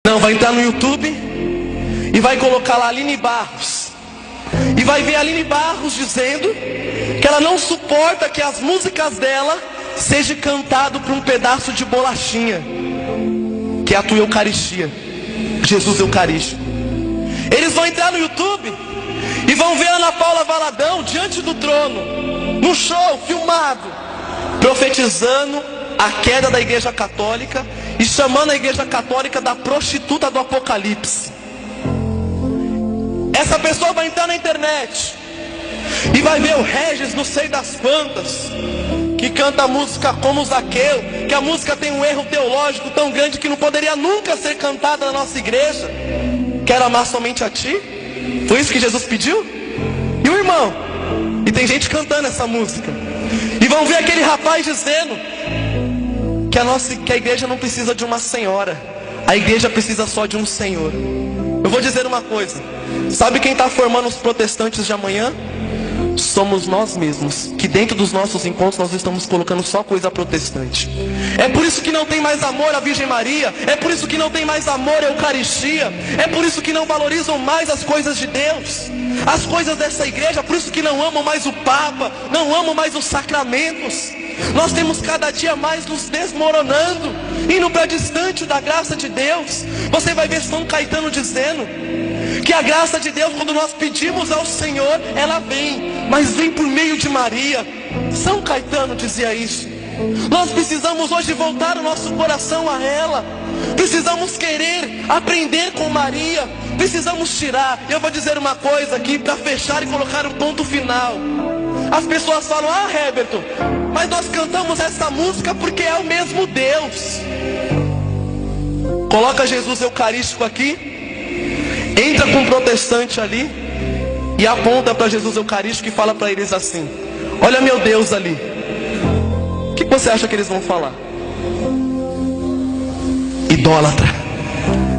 Não, vai entrar no YouTube e vai colocar lá Aline Barros. E vai ver a Aline Barros dizendo que ela não suporta que as músicas dela sejam cantadas por um pedaço de bolachinha, que é a tua Eucaristia, Jesus Eucarístico. Eles vão entrar no YouTube e vão ver a Ana Paula Valadão diante do trono, no show, filmado, profetizando a queda da Igreja Católica e chamando a Igreja Católica da prostituta do Apocalipse. Essa pessoa vai entrar na internet e vai ver o Regis, não sei das quantas, que canta a música como Zaqueu, que a música tem um erro teológico tão grande que não poderia nunca ser cantada na nossa igreja. Quero amar somente a ti. Foi isso que Jesus pediu? E o irmão? E tem gente cantando essa música. E vão ver aquele rapaz dizendo que a igreja não precisa de uma senhora, a igreja precisa só de um Senhor. Eu vou dizer uma coisa: sabe quem está formando os protestantes de amanhã? Somos nós mesmos, que dentro dos nossos encontros nós estamos colocando só coisa protestante. É por isso que não tem mais amor à Virgem Maria, é por isso que não tem mais amor à Eucaristia, é por isso que não valorizam mais as coisas de Deus, as coisas dessa igreja, por isso que não amam mais o Papa, não amam mais os sacramentos. Nós temos cada dia mais nos desmoronando, indo para distante da graça de Deus. Você vai ver São Caetano dizendo que a graça de Deus, quando nós pedimos ao Senhor, ela vem, mas vem por meio de Maria. São Caetano dizia isso. Nós precisamos hoje voltar o nosso coração a ela. Precisamos querer aprender com Maria. Precisamos tirar. Eu vou dizer uma coisa aqui para fechar e colocar um ponto final. As pessoas falam: ah, Heberton, mas nós cantamos essa música porque é o mesmo Deus. Coloca Jesus Eucarístico aqui, entra com um protestante ali e aponta para Jesus Eucarístico e fala para eles assim: olha meu Deus ali. O que você acha que eles vão falar? Idólatra.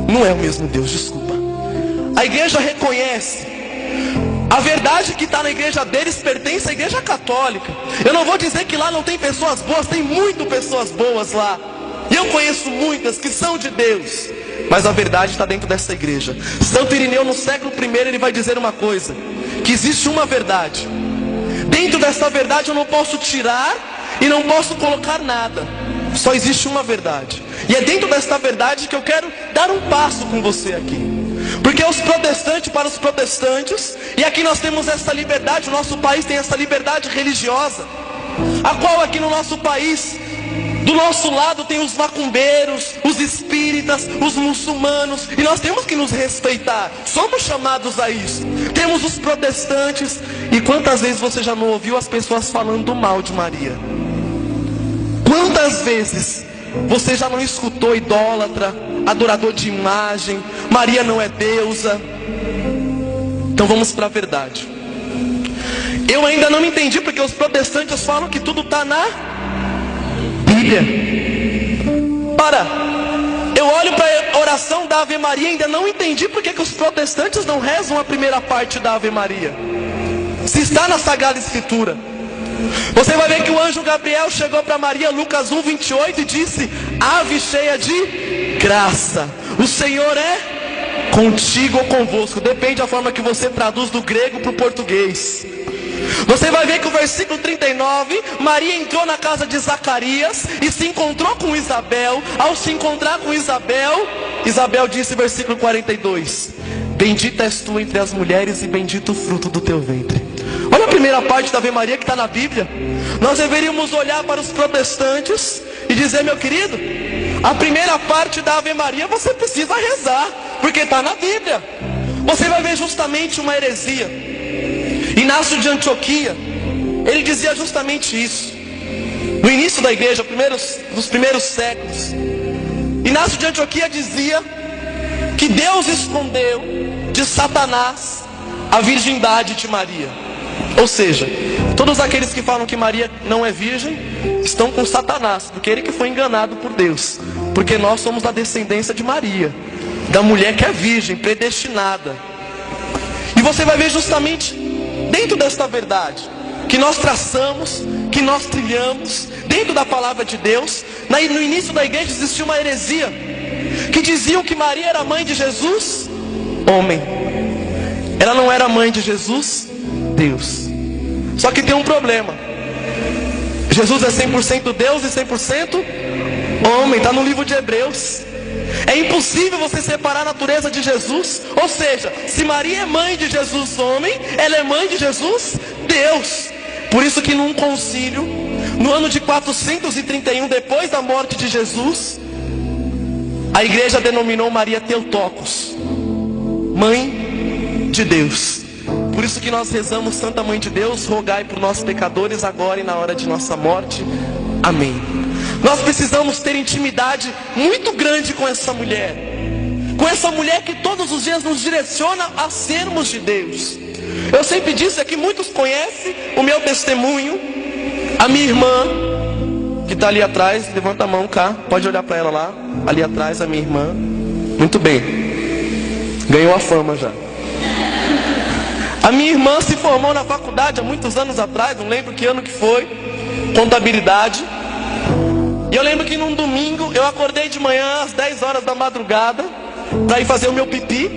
Não é o mesmo Deus, desculpa. A igreja reconhece a verdade que está na igreja deles, pertence à Igreja Católica. Eu não vou dizer que lá não tem pessoas boas, tem muito pessoas boas lá. E eu conheço muitas que são de Deus, mas a verdade está dentro dessa igreja. Santo Irineu, no século I, ele vai dizer uma coisa: que existe uma verdade. Dentro dessa verdade eu não posso tirar e não posso colocar nada. Só existe uma verdade. E é dentro dessa verdade que eu quero dar um passo com você aqui. Porque os protestantes, para os protestantes, e aqui nós temos essa liberdade, o nosso país tem essa liberdade religiosa, a qual aqui no nosso país, do nosso lado tem os macumbeiros, os espíritas, os muçulmanos, e nós temos que nos respeitar, somos chamados a isso. Temos os protestantes, e quantas vezes você já não ouviu as pessoas falando mal de Maria? Quantas vezes você já não escutou idólatra, adorador de imagem, Maria não é deusa? Então vamos para a verdade. Eu ainda não me entendi porque os protestantes falam que tudo está na Bíblia. Para, eu olho para a oração da Ave Maria e ainda não entendi porque que os protestantes não rezam a primeira parte da Ave Maria, se está na Sagrada Escritura. Você vai ver que o anjo Gabriel chegou para Maria, Lucas 1:28, e disse: ave cheia de graça, o Senhor é contigo ou convosco, depende da forma que você traduz do grego para o português. Você vai ver que o versículo 39, Maria entrou na casa de Zacarias e se encontrou com Isabel. Ao se encontrar com Isabel, Isabel disse, versículo 42, bendita és tu entre as mulheres e bendito o fruto do teu ventre. Olha a primeira parte da Ave Maria que está na Bíblia. Nós deveríamos olhar para os protestantes e dizer: meu querido, a primeira parte da Ave Maria você precisa rezar, porque está na Bíblia. Você vai ver justamente uma heresia. Inácio de Antioquia, ele dizia justamente isso. No início da igreja, nos primeiros séculos, Inácio de Antioquia dizia que Deus escondeu de Satanás a virgindade de Maria. Ou seja, todos aqueles que falam que Maria não é virgem estão com Satanás, porque ele que foi enganado por Deus. Porque nós somos da descendência de Maria, da mulher que é virgem, predestinada. E você vai ver justamente dentro desta verdade que nós traçamos, que nós trilhamos dentro da palavra de Deus. No início da igreja existia uma heresia que diziam que Maria era mãe de Jesus, homem. Ela não era mãe de Jesus, Deus. Só que tem um problema. Jesus é 100% Deus e 100% homem. Está no livro de Hebreus. É impossível você separar a natureza de Jesus. Ou seja, se Maria é mãe de Jesus homem, ela é mãe de Jesus Deus. Por isso que num concílio, no ano de 431 depois da morte de Jesus, a igreja denominou Maria Theotokos, mãe de Deus. Por isso que nós rezamos: Santa Mãe de Deus, rogai por nós pecadores, agora e na hora de nossa morte. Amém. Nós precisamos ter intimidade muito grande com essa mulher. Com essa mulher que todos os dias nos direciona a sermos de Deus. Eu sempre disse aqui, muitos conhecem o meu testemunho. A minha irmã, que está ali atrás, levanta a mão cá, pode olhar para ela lá. Ali atrás, a minha irmã. Muito bem, ganhou a fama já. A minha irmã se formou na faculdade há muitos anos atrás, não lembro que ano que foi, contabilidade. E eu lembro que num domingo eu acordei de manhã às 10 horas da madrugada para ir fazer o meu pipi.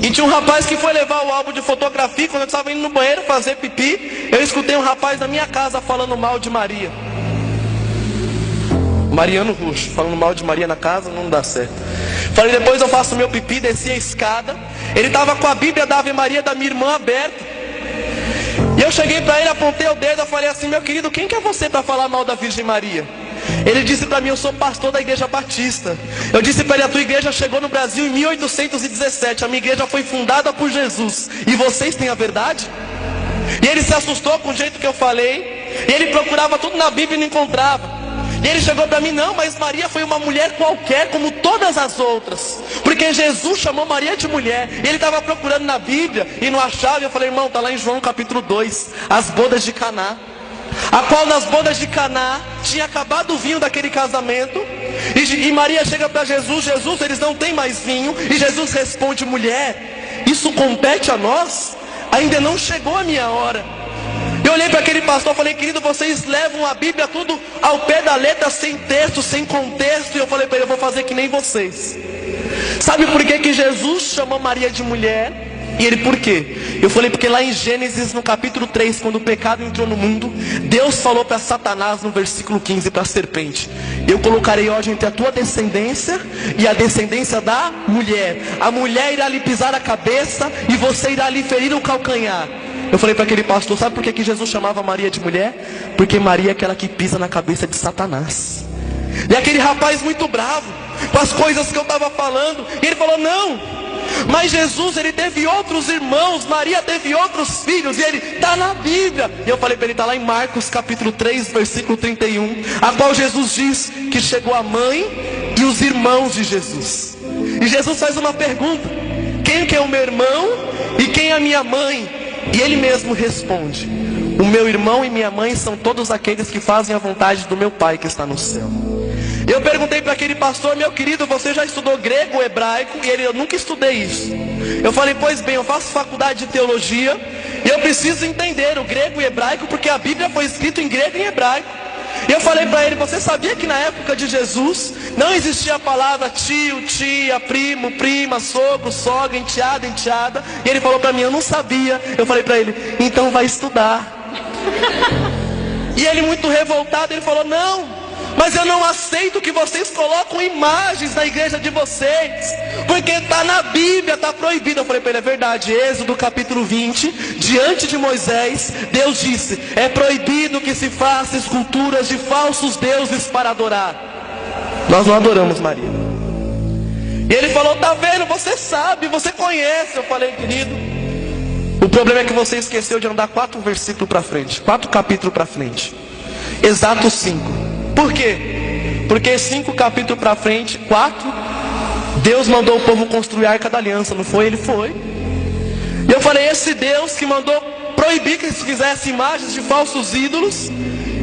E tinha um rapaz que foi levar o álbum de fotografia. Quando eu estava indo no banheiro fazer pipi, eu escutei um rapaz da minha casa falando mal de Maria. Mariano Ruxo, falando mal de Maria na casa, não dá certo. Falei, depois eu faço o meu pipi, desci a escada. Ele estava com a Bíblia da Ave Maria da minha irmã aberta. E eu cheguei para ele, apontei o dedo, eu falei assim: meu querido, quem que é você para falar mal da Virgem Maria? Ele disse para mim: eu sou pastor da igreja batista. Eu disse para ele: a tua igreja chegou no Brasil em 1817. A minha igreja foi fundada por Jesus. E vocês têm a verdade? E ele se assustou com o jeito que eu falei. E ele procurava tudo na Bíblia e não encontrava. E ele chegou para mim: não, mas Maria foi uma mulher qualquer, como todas as outras. Porque Jesus chamou Maria de mulher. E ele estava procurando na Bíblia e não achava. E eu falei: irmão, está lá em João capítulo 2, as bodas de Caná. A qual nas bodas de Caná tinha acabado o vinho daquele casamento. E Maria chega para Jesus: Jesus, eles não têm mais vinho. E Jesus responde: mulher, isso compete a nós? Ainda não chegou a minha hora. Eu olhei para aquele pastor e falei: querido, vocês levam a Bíblia tudo ao pé da letra, sem texto, sem contexto. E eu falei para ele: eu vou fazer que nem vocês. Sabe por que Jesus chamou Maria de mulher? E ele, por quê? Eu falei: porque lá em Gênesis, no capítulo 3, quando o pecado entrou no mundo, Deus falou para Satanás no versículo 15, para a serpente: eu colocarei ódio entre a tua descendência e a descendência da mulher. A mulher irá lhe pisar a cabeça e você irá lhe ferir o calcanhar. Eu falei para aquele pastor: sabe por que Jesus chamava Maria de mulher? Porque Maria é aquela que pisa na cabeça de Satanás. E aquele rapaz muito bravo com as coisas que eu estava falando, e ele falou: não, mas Jesus, ele teve outros irmãos, Maria teve outros filhos, e ele está na Bíblia. E eu falei para ele: está lá em Marcos capítulo 3, versículo 31, a qual Jesus diz que chegou a mãe e os irmãos de Jesus. E Jesus faz uma pergunta: quem que é o meu irmão e quem é a minha mãe? E ele mesmo responde: o meu irmão e minha mãe são todos aqueles que fazem a vontade do meu Pai que está no céu. Eu perguntei para aquele pastor: meu querido, você já estudou grego ou hebraico? E ele: eu nunca estudei isso. Eu falei: pois bem, eu faço faculdade de teologia e eu preciso entender o grego e hebraico, porque a Bíblia foi escrita em grego e em hebraico. E eu falei para ele: você sabia que na época de Jesus não existia a palavra tio, tia, primo, prima, sogro, sogra, enteada, enteada? E ele falou para mim: eu não sabia. Eu falei para ele: então vai estudar. E ele, muito revoltado, ele falou: não, mas eu não aceito que vocês colocam imagens na igreja de vocês, porque está na Bíblia, está proibido. Eu falei para ele: é verdade. Êxodo capítulo 20, diante de Moisés, Deus disse: é proibido que se faça esculturas de falsos deuses para adorar. Nós não adoramos Maria. E ele falou: tá vendo, você sabe, você conhece. Eu falei: querido, o problema é que você esqueceu de andar 4 versículos para frente, 4 capítulos para frente, exato 5. Por quê? Porque 5 capítulos para frente, 4, Deus mandou o povo construir a Arca da Aliança, não foi? Ele foi. E eu falei: esse Deus que mandou proibir que se fizesse imagens de falsos ídolos,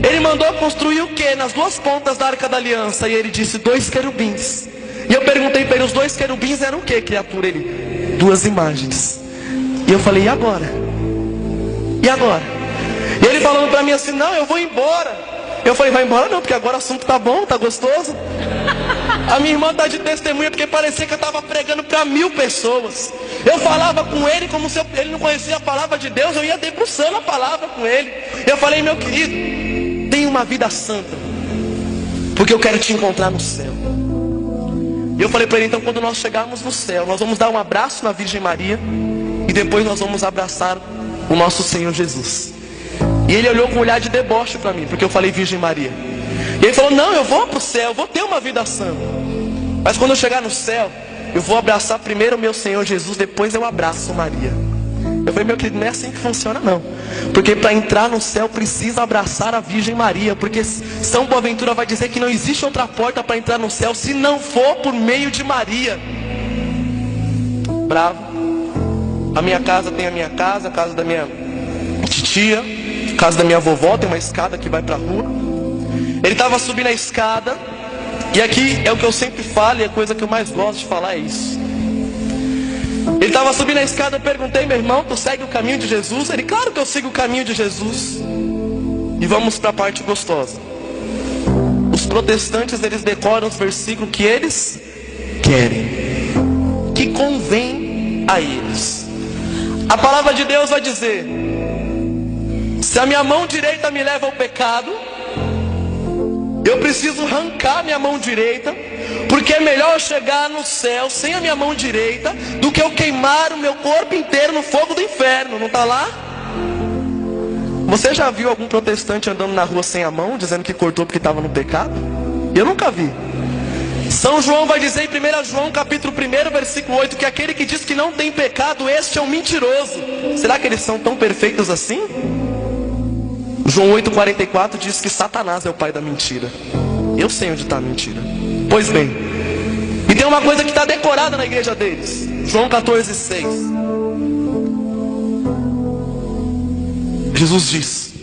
ele mandou construir o quê? Nas 2 pontas da Arca da Aliança. E ele disse: 2 querubins. E eu perguntei para ele: os 2 querubins eram o quê, criatura? Ele: 2 imagens. E eu falei: e agora? E agora? E ele falando para mim assim: não, eu vou embora. Eu falei: vai embora não, porque agora o assunto tá bom, tá gostoso. A minha irmã está de testemunha, porque parecia que eu estava pregando para 1000 pessoas. Eu falava com ele como se ele não conhecia a palavra de Deus. Eu ia debruçando a palavra com ele. Eu falei: meu querido, tenha uma vida santa, porque eu quero te encontrar no céu. E eu falei para ele: então quando nós chegarmos no céu, nós vamos dar um abraço na Virgem Maria, e depois nós vamos abraçar o nosso Senhor Jesus. E ele olhou com um olhar de deboche para mim, porque eu falei Virgem Maria. E ele falou: não, eu vou para o céu, eu vou ter uma vida santa. Mas quando eu chegar no céu, eu vou abraçar primeiro o meu Senhor Jesus, depois eu abraço Maria. Eu falei: meu querido, não é assim que funciona não. Porque para entrar no céu precisa abraçar a Virgem Maria. Porque São Boaventura vai dizer que não existe outra porta para entrar no céu se não for por meio de Maria. Bravo. A minha casa tem a minha casa, a casa da minha titia, a casa da minha vovó, tem uma escada que vai para a rua. Ele estava subindo a escada, e aqui é o que eu sempre falo, e a coisa que eu mais gosto de falar é isso. Ele estava subindo a escada, eu perguntei: meu irmão, tu segue o caminho de Jesus? Ele: claro que eu sigo o caminho de Jesus. E vamos para a parte gostosa. Os protestantes, eles decoram os versículos que eles querem, que convém a eles. A palavra de Deus vai dizer: se a minha mão direita me leva ao pecado, eu preciso arrancar minha mão direita, porque é melhor eu chegar no céu sem a minha mão direita do que eu queimar o meu corpo inteiro no fogo do inferno. Não está lá? Você já viu algum protestante andando na rua sem a mão, dizendo que cortou porque estava no pecado? Eu nunca vi. São João vai dizer em 1 João capítulo 1, versículo 8, que aquele que diz que não tem pecado, este é um mentiroso. Será que eles são tão perfeitos assim? João 8,44 diz que Satanás é o pai da mentira. Eu sei onde está a mentira. Pois bem, e tem uma coisa que está decorada na igreja deles. João 14,6. Jesus diz,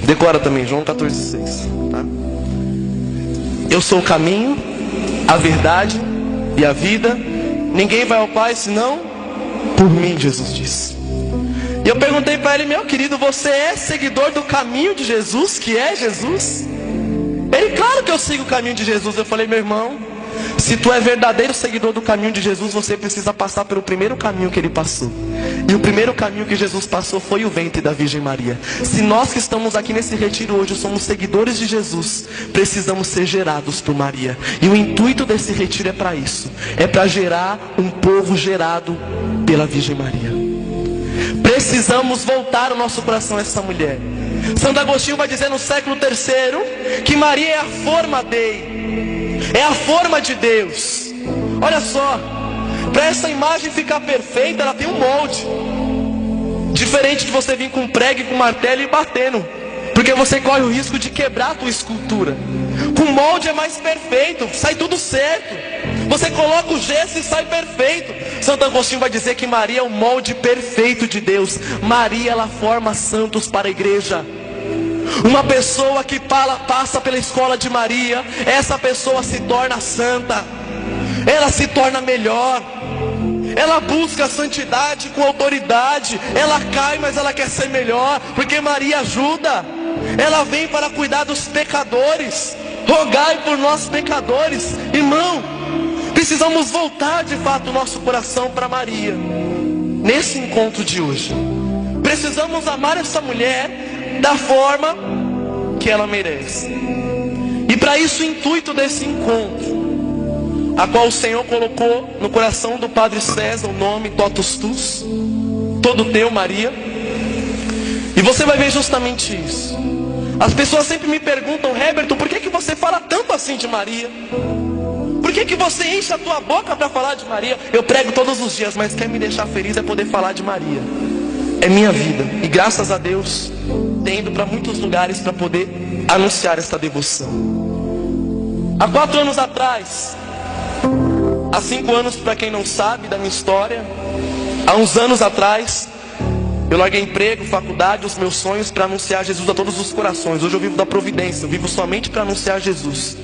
decora também, João 14,6, tá? Eu sou o caminho, a verdade e a vida. Ninguém vai ao Pai senão por mim, Jesus disse. E eu perguntei para ele: meu querido, você é seguidor do caminho de Jesus, que é Jesus? Ele: claro que eu sigo o caminho de Jesus. Eu falei: meu irmão, se tu é verdadeiro seguidor do caminho de Jesus, você precisa passar pelo primeiro caminho que ele passou. E o primeiro caminho que Jesus passou foi o ventre da Virgem Maria. Se nós que estamos aqui nesse retiro hoje somos seguidores de Jesus, precisamos ser gerados por Maria. E o intuito desse retiro é para isso. É para gerar um povo gerado pela Virgem Maria. Precisamos voltar o nosso coração a essa mulher. Santo Agostinho vai dizer no século III que Maria é a forma Dei, é a forma de Deus. Olha só, para essa imagem ficar perfeita, ela tem um molde. Diferente de você vir com prego e com martelo e batendo, porque você corre o risco de quebrar a tua escultura. Com molde é mais perfeito, sai tudo certo. Você coloca o gesso e sai perfeito. Santo Agostinho vai dizer que Maria é o molde perfeito de Deus. Maria, ela forma santos para a igreja. Uma pessoa que passa pela escola de Maria, essa pessoa se torna santa. Ela se torna melhor. Ela busca a santidade com autoridade. Ela cai, mas ela quer ser melhor, porque Maria ajuda. Ela vem para cuidar dos pecadores. Rogai por nós pecadores. Irmão, precisamos voltar de fato o nosso coração para Maria. Nesse encontro de hoje, precisamos amar essa mulher da forma que ela merece. E para isso o intuito desse encontro, a qual o Senhor colocou no coração do Padre César o nome Totus Tus, todo teu, Maria. E você vai ver justamente isso. As pessoas sempre me perguntam: Heberton, por que você fala tanto assim de Maria? Por que você enche a tua boca para falar de Maria? Eu prego todos os dias, mas quer me deixar feliz é poder falar de Maria. É minha vida. E graças a Deus, tenho ido para muitos lugares para poder anunciar esta devoção. Há 4 anos atrás, há 5 anos para quem não sabe da minha história, há uns anos atrás, eu larguei emprego, faculdade, os meus sonhos para anunciar Jesus a todos os corações. Hoje eu vivo da providência, eu vivo somente para anunciar Jesus.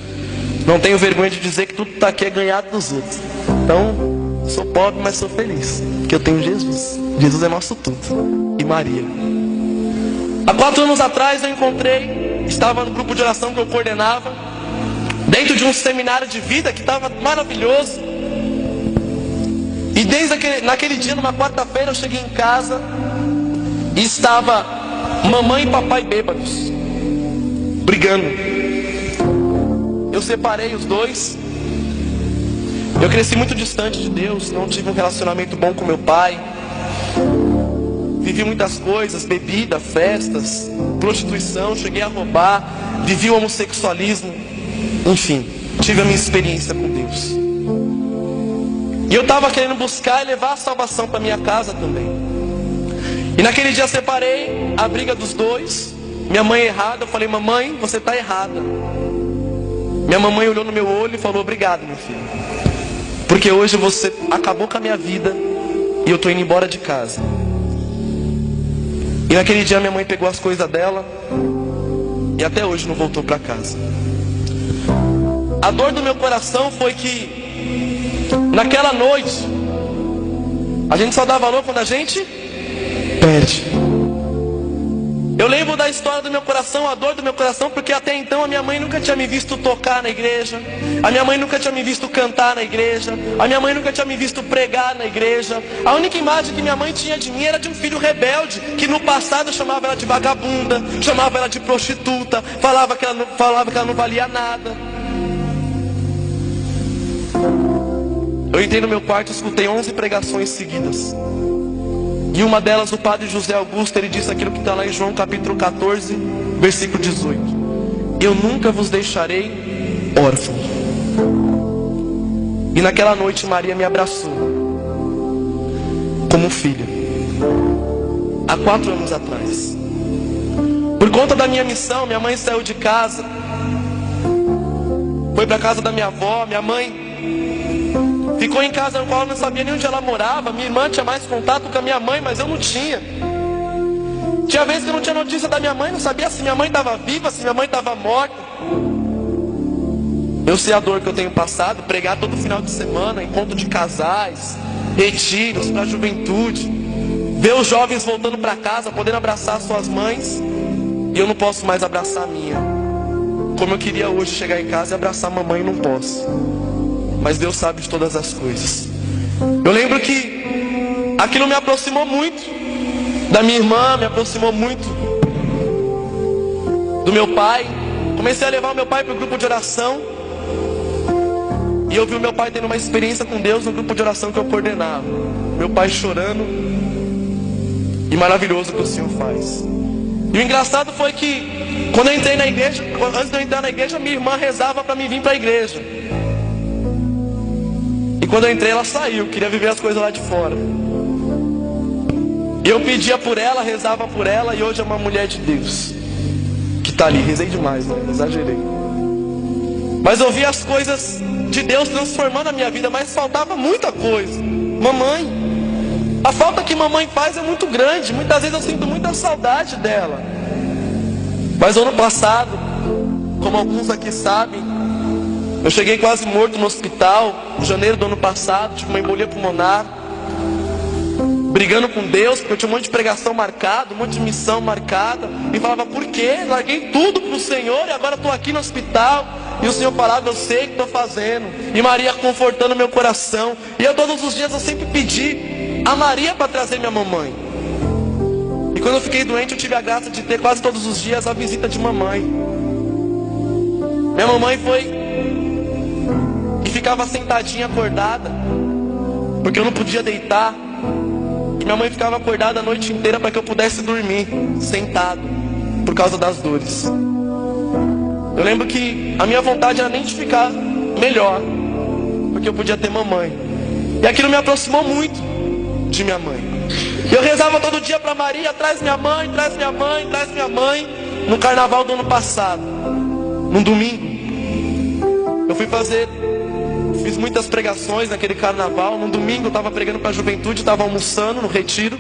Não tenho vergonha de dizer que tudo está aqui é ganhado dos outros. Então, sou pobre, mas sou feliz, porque eu tenho Jesus. Jesus é nosso tudo. E Maria. Há 4 anos atrás eu estava no grupo de oração que eu coordenava, dentro de um seminário de vida que estava maravilhoso. E naquele dia, numa quarta-feira, eu cheguei em casa e estava mamãe e papai bêbados, brigando. Eu separei os dois. Eu cresci muito distante de Deus, não tive um relacionamento bom com meu pai. Vivi muitas coisas, bebida, festas, prostituição, cheguei a roubar, vivi o homossexualismo. Enfim, tive a minha experiência com Deus. E eu estava querendo buscar e levar a salvação para minha casa também. E naquele dia separei a briga dos dois. Minha mãe errada, eu falei: mamãe, você está errada. Minha mamãe olhou no meu olho e falou: obrigado, meu filho, porque hoje você acabou com a minha vida e eu estou indo embora de casa. E naquele dia minha mãe pegou as coisas dela e até hoje não voltou para casa. A dor do meu coração foi que naquela noite a gente só dá valor quando a gente perde. Eu lembro da história do meu coração, a dor do meu coração, porque até então a minha mãe nunca tinha me visto tocar na igreja, a minha mãe nunca tinha me visto cantar na igreja, a minha mãe nunca tinha me visto pregar na igreja. A única imagem que minha mãe tinha de mim era de um filho rebelde, que no passado chamava ela de vagabunda, chamava ela de prostituta, falava que ela não valia nada. Eu entrei no meu quarto e escutei 11 pregações seguidas. E uma delas, o padre José Augusto, ele disse aquilo que está lá em João capítulo 14, versículo 18. Eu nunca vos deixarei órfão. E naquela noite Maria me abraçou como filha. Há 4 anos atrás. Por conta da minha missão, minha mãe saiu de casa, foi para a casa da minha avó. Minha mãe ficou em casa no qual eu não sabia nem onde ela morava. Minha irmã tinha mais contato com a minha mãe, mas eu não tinha. Tinha vezes que eu não tinha notícia da minha mãe, não sabia se minha mãe estava viva, se minha mãe estava morta. Eu sei a dor que eu tenho passado, pregar todo final de semana, encontro de casais, retiros para a juventude, ver os jovens voltando para casa, podendo abraçar suas mães, e eu não posso mais abraçar a minha. Como eu queria hoje chegar em casa e abraçar a mamãe, não posso. Mas Deus sabe de todas as coisas. Eu lembro que aquilo me aproximou muito da minha irmã, me aproximou muito do meu pai. Comecei a levar o meu pai para o grupo de oração. E eu vi o meu pai tendo uma experiência com Deus no grupo de oração que eu coordenava. Meu pai chorando. E maravilhoso o que o Senhor faz. E o engraçado foi que quando eu entrei na igreja, antes de eu entrar na igreja, minha irmã rezava para mim vir para a igreja. E quando eu entrei, ela saiu, queria viver as coisas lá de fora. E eu pedia por ela, rezava por ela, e hoje é uma mulher de Deus que está ali. Rezei demais, né? Exagerei. Mas eu vi as coisas de Deus transformando a minha vida, mas faltava muita coisa. Mamãe, a falta que mamãe faz é muito grande. Muitas vezes eu sinto muita saudade dela. Mas ano passado, como alguns aqui sabem, eu cheguei quase morto no hospital, em janeiro do ano passado, tive uma embolia pulmonar, brigando com Deus, porque eu tinha um monte de pregação marcada, um monte de missão marcada, e falava: por quê? Larguei tudo para o Senhor e agora estou aqui no hospital. E o Senhor falava: eu sei o que estou fazendo. E Maria confortando meu coração. E eu todos os dias eu sempre pedi a Maria para trazer minha mamãe. E quando eu fiquei doente, eu tive a graça de ter quase todos os dias a visita de mamãe. Minha mamãe foi e ficava sentadinha acordada, porque eu não podia deitar. E minha mãe ficava acordada a noite inteira para que eu pudesse dormir sentado, por causa das dores. Eu lembro que a minha vontade era nem de ficar melhor, porque eu podia ter mamãe. E aquilo me aproximou muito de minha mãe. E eu rezava todo dia para Maria: traz minha mãe, traz minha mãe, traz minha mãe. No carnaval do ano passado, num domingo, eu fiz muitas pregações naquele carnaval. No domingo eu estava pregando para a juventude, estava almoçando no retiro.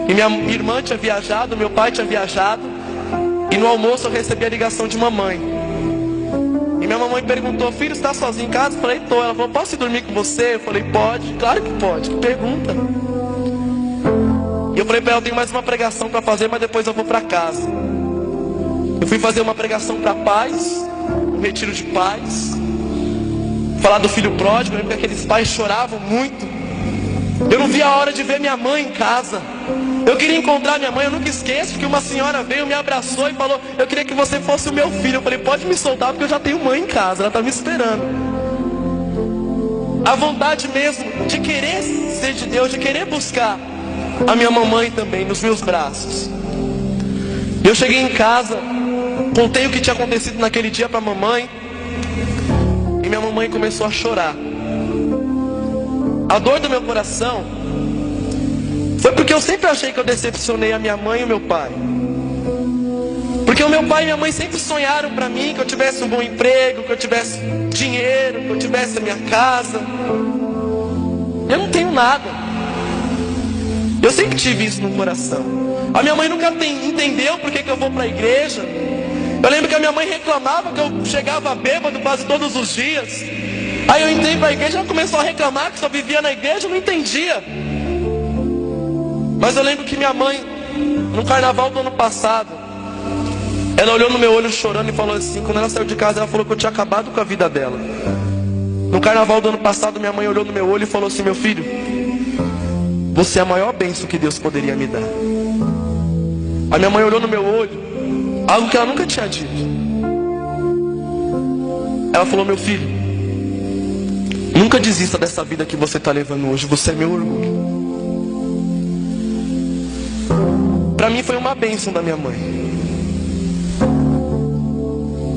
E minha irmã tinha viajado, meu pai tinha viajado. E no almoço eu recebi a ligação de mamãe. E minha mamãe perguntou: filho, você está sozinho em casa? Eu falei: tô. Ela falou: posso ir dormir com você? Eu falei: pode. Claro que pode, que pergunta. E eu falei para ela: eu tenho mais uma pregação para fazer, mas depois eu vou para casa. Eu fui fazer uma pregação para pais, um retiro de pais, falar do filho pródigo, porque aqueles pais choravam muito. Eu não via a hora de ver minha mãe em casa. Eu queria encontrar minha mãe. Eu nunca esqueço que uma senhora veio, me abraçou e falou: eu queria que você fosse o meu filho. Eu falei: pode me soltar, porque eu já tenho mãe em casa, ela está me esperando. A vontade mesmo de querer ser de Deus, de querer buscar a minha mamãe também nos meus braços. Eu cheguei em casa, contei o que tinha acontecido naquele dia para a mamãe, e minha mamãe começou a chorar. A dor do meu coração foi porque eu sempre achei que eu decepcionei a minha mãe e o meu pai. Porque o meu pai e minha mãe sempre sonharam para mim que eu tivesse um bom emprego, que eu tivesse dinheiro, que eu tivesse a minha casa. Eu não tenho nada. Eu sempre tive isso no coração. A minha mãe nunca entendeu por que eu vou para a igreja. Eu lembro que a minha mãe reclamava que eu chegava bêbado quase todos os dias. Aí eu entrei para a igreja, ela começou a reclamar que só vivia na igreja, eu não entendia. Mas eu lembro que minha mãe, no carnaval do ano passado, ela olhou no meu olho chorando e falou assim, quando ela saiu de casa, ela falou que eu tinha acabado com a vida dela. No carnaval do ano passado, minha mãe olhou no meu olho e falou assim: meu filho, você é a maior bênção que Deus poderia me dar. A minha mãe olhou no meu olho, algo que ela nunca tinha dito. Ela falou: meu filho, nunca desista dessa vida que você está levando hoje, você é meu orgulho. Para mim foi uma bênção da minha mãe.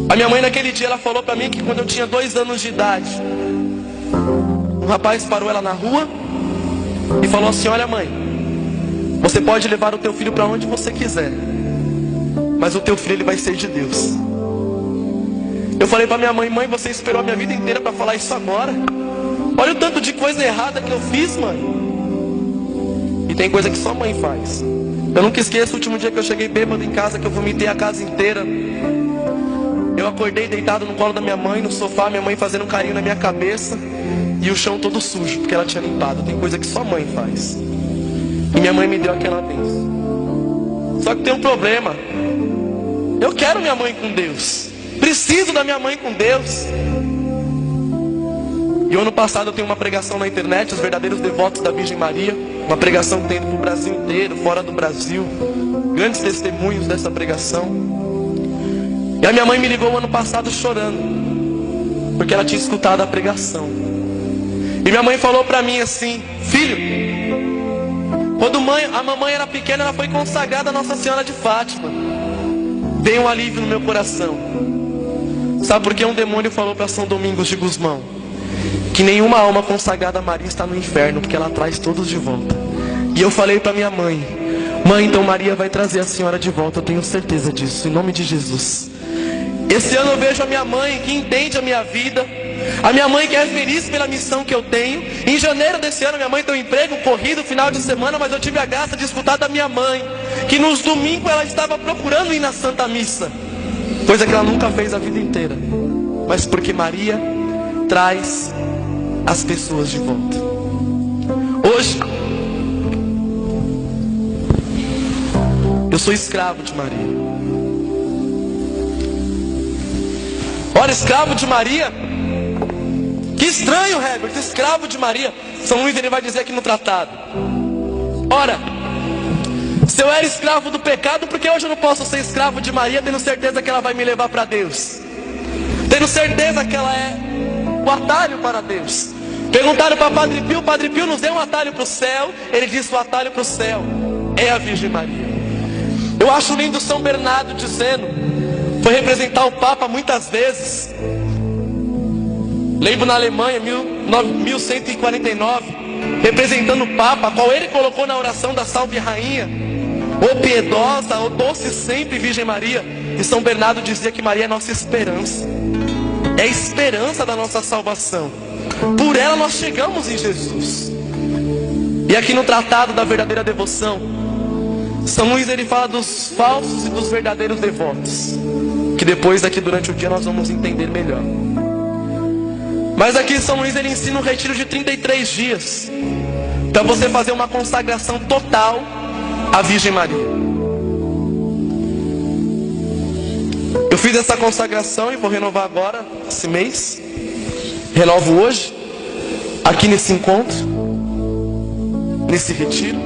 A minha mãe naquele dia, ela falou para mim que quando eu tinha 2 anos de idade, um rapaz parou ela na rua e falou assim: olha mãe, você pode levar o teu filho para onde você quiser, mas o teu filho ele vai ser de Deus. Eu falei para minha mãe: mãe, você esperou a minha vida inteira para falar isso agora? Olha o tanto de coisa errada que eu fiz, mãe. E tem coisa que só mãe faz. Eu nunca esqueço o último dia que eu cheguei bêbado em casa, que eu vomitei a casa inteira. Eu acordei deitado no colo da minha mãe, no sofá, minha mãe fazendo um carinho na minha cabeça, e o chão todo sujo, porque ela tinha limpado. Tem coisa que só mãe faz. E minha mãe me deu aquela bênção. Só que tem um problema. Eu quero minha mãe com Deus. Preciso da minha mãe com Deus. E o ano passado eu tenho uma pregação na internet, Os Verdadeiros Devotos da Virgem Maria. Uma pregação que tem ido para o Brasil inteiro, fora do Brasil. Grandes testemunhos dessa pregação. E a minha mãe me ligou o ano passado chorando, porque ela tinha escutado a pregação. E minha mãe falou para mim assim: filho, quando a mamãe era pequena, ela foi consagrada a Nossa Senhora de Fátima. Veio um alívio no meu coração. Sabe por que um demônio falou para São Domingos de Gusmão que nenhuma alma consagrada a Maria está no inferno, porque ela traz todos de volta. E eu falei para minha mãe: mãe, então Maria vai trazer a senhora de volta, eu tenho certeza disso, em nome de Jesus. Esse ano eu vejo a minha mãe que entende a minha vida, a minha mãe que é feliz pela missão que eu tenho. Em janeiro desse ano minha mãe tem um emprego corrido, final de semana, mas eu tive a graça de escutar da minha mãe que nos domingos ela estava procurando ir na Santa Missa, coisa que ela nunca fez a vida inteira, mas porque Maria traz as pessoas de volta. Hoje eu sou escravo de Maria. Olha, escravo de Maria. Que estranho, Herbert, escravo de Maria. São Luís ele vai dizer aqui no tratado. Ora, se eu era escravo do pecado, por que hoje eu não posso ser escravo de Maria, tendo certeza que ela vai me levar para Deus? Tendo certeza que ela é o atalho para Deus. Perguntaram para Padre Pio: Padre Pio, nos deu um atalho para o céu? Ele disse: o atalho para o céu é a Virgem Maria. Eu acho lindo São Bernardo dizendo, foi representar o Papa muitas vezes. Lembro na Alemanha, 1149, representando o Papa, qual ele colocou na oração da Salve Rainha: ó piedosa, ó doce sempre Virgem Maria. E São Bernardo dizia que Maria é nossa esperança, é a esperança da nossa salvação. Por ela nós chegamos em Jesus. E aqui no Tratado da Verdadeira Devoção, São Luís ele fala dos falsos e dos verdadeiros devotos, que depois aqui durante o dia nós vamos entender melhor. Mas aqui São Luís ele ensina um retiro de 33 dias, para você fazer uma consagração total à Virgem Maria. Eu fiz essa consagração e vou renovar agora, esse mês. Renovo hoje, aqui nesse encontro, nesse retiro.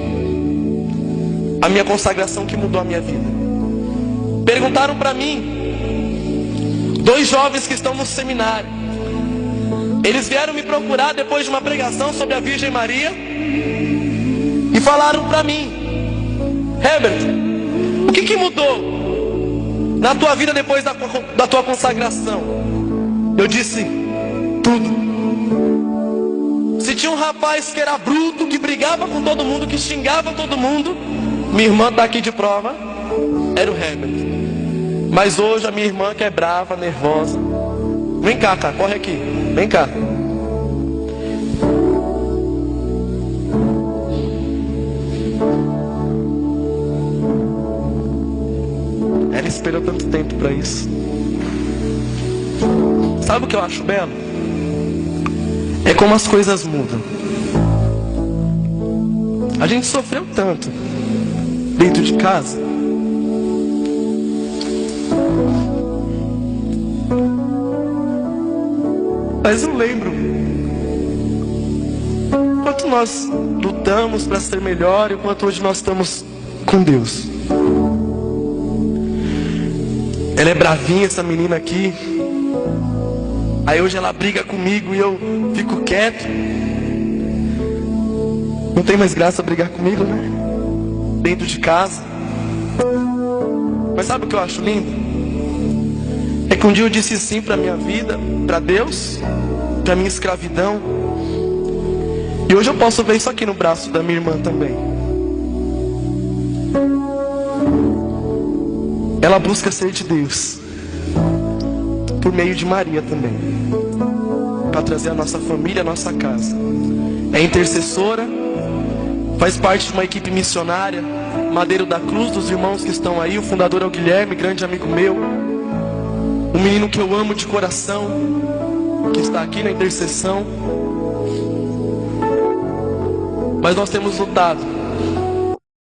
A minha consagração que mudou a minha vida. Perguntaram para mim, 2 jovens que estão no seminário. Eles vieram me procurar depois de uma pregação sobre a Virgem Maria e falaram para mim: Herbert, o que mudou na tua vida depois da tua consagração? Eu disse: tudo. Se tinha um rapaz que era bruto, que brigava com todo mundo, que xingava todo mundo, minha irmã está aqui de prova, era o Herbert. Mas hoje a minha irmã, que é brava, nervosa, vem cá, cara, corre aqui, vem cá. Ela esperou tanto tempo para isso. Sabe o que eu acho belo? É como as coisas mudam. A gente sofreu tanto dentro de casa. Mas eu lembro quanto nós lutamos para ser melhor e o quanto hoje nós estamos com Deus. Ela é bravinha, essa menina aqui. Aí hoje ela briga comigo e eu fico quieto. Não tem mais graça brigar comigo, né? Dentro de casa. Mas sabe o que eu acho lindo? É que um dia eu disse sim para minha vida, para Deus, para minha escravidão. E hoje eu posso ver isso aqui no braço da minha irmã também. Ela busca ser de Deus por meio de Maria também, para trazer a nossa família, a nossa casa. É intercessora, faz parte de uma equipe missionária, Madeiro da Cruz, dos irmãos que estão aí. O fundador é o Guilherme, grande amigo meu, um menino que eu amo de coração, que está aqui na intercessão. Mas nós temos lutado